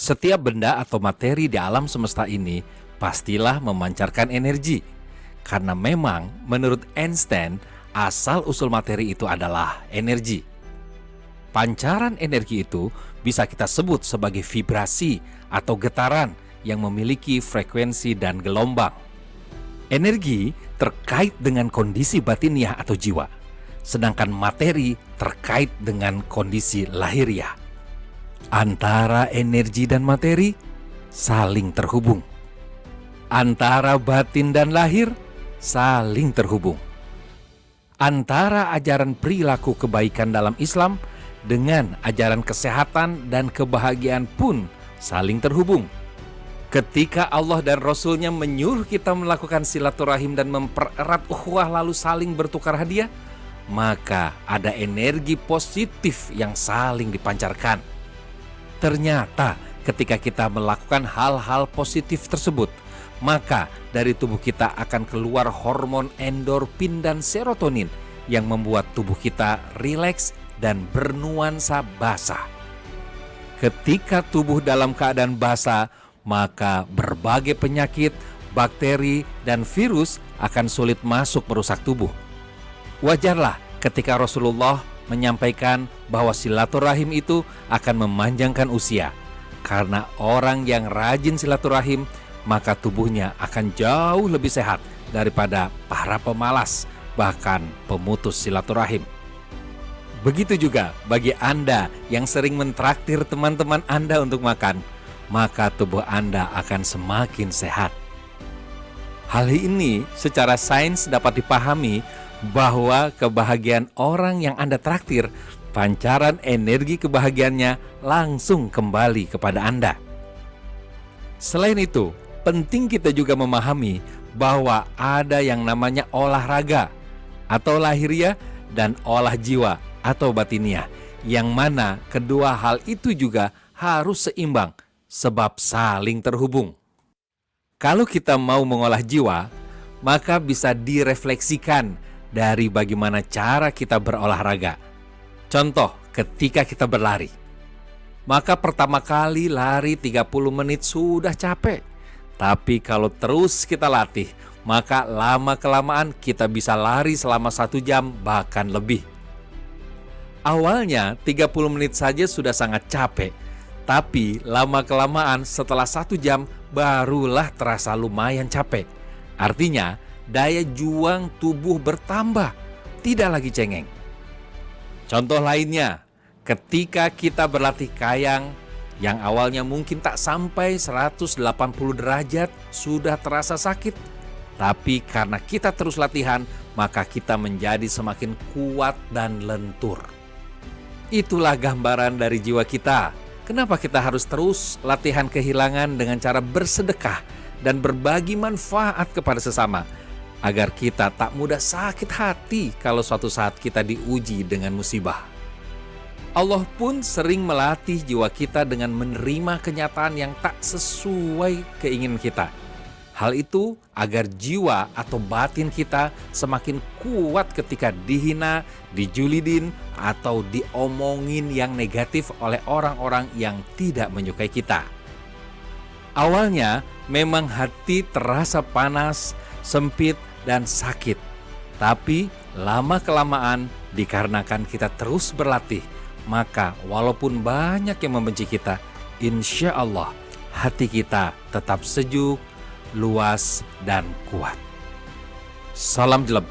Setiap benda atau materi di alam semesta ini pastilah memancarkan energi. Karena memang menurut Einstein, asal-usul materi itu adalah energi. Pancaran energi itu bisa kita sebut sebagai vibrasi atau getaran yang memiliki frekuensi dan gelombang. Energi terkait dengan kondisi batiniah atau jiwa, sedangkan materi terkait dengan kondisi lahiriah. Antara energi dan materi saling terhubung. Antara batin dan lahir saling terhubung. Antara ajaran perilaku kebaikan dalam Islam dengan ajaran kesehatan dan kebahagiaan pun saling terhubung. Ketika Allah dan Rasul-Nya menyuruh kita melakukan silaturahim dan mempererat ukhuwah lalu saling bertukar hadiah, maka ada energi positif yang saling dipancarkan. Ternyata ketika kita melakukan hal-hal positif tersebut, maka dari tubuh kita akan keluar hormon endorfin dan serotonin yang membuat tubuh kita rileks dan bernuansa basah. Ketika tubuh dalam keadaan basah, maka berbagai penyakit, bakteri, dan virus akan sulit masuk merusak tubuh. Wajarlah ketika Rasulullah menyampaikan bahwa silaturahim itu akan memanjangkan usia. Karena orang yang rajin silaturahim, maka tubuhnya akan jauh lebih sehat daripada para pemalas, bahkan pemutus silaturahim. Begitu juga bagi Anda yang sering mentraktir teman-teman Anda untuk makan, maka tubuh Anda akan semakin sehat. Hal ini secara sains dapat dipahami bahwa kebahagiaan orang yang Anda traktir, pancaran energi kebahagiaannya langsung kembali kepada Anda. Selain itu, penting kita juga memahami bahwa ada yang namanya olahraga atau lahiriah dan olah jiwa atau batiniah, yang mana kedua hal itu juga harus seimbang sebab saling terhubung. Kalau kita mau mengolah jiwa, maka bisa direfleksikan dari bagaimana cara kita berolahraga. Contoh, ketika kita berlari, maka pertama kali lari 30 menit sudah capek. Tapi kalau terus kita latih, maka lama-kelamaan kita bisa lari selama 1 jam bahkan lebih. Awalnya 30 menit saja sudah sangat capek, tapi lama-kelamaan setelah 1 jam barulah terasa lumayan capek. Artinya daya juang tubuh bertambah, tidak lagi cengeng. Contoh lainnya, ketika kita berlatih kayang yang awalnya mungkin tak sampai 180 derajat sudah terasa sakit, tapi karena kita terus latihan, maka kita menjadi semakin kuat dan lentur. Itulah gambaran dari jiwa kita. Kenapa kita harus terus latihan kehilangan dengan cara bersedekah dan berbagi manfaat kepada sesama, agar kita tak mudah sakit hati kalau suatu saat kita diuji dengan musibah. Allah pun sering melatih jiwa kita dengan menerima kenyataan yang tak sesuai keinginan kita. Hal itu agar jiwa atau batin kita semakin kuat ketika dihina, dijulidin, atau diomongin yang negatif oleh orang-orang yang tidak menyukai kita. Awalnya memang hati terasa panas, sempit, dan sakit. Tapi lama-kelamaan dikarenakan kita terus berlatih, maka walaupun banyak yang membenci kita, insya Allah hati kita tetap sejuk, luas, dan kuat. Salam jeleb.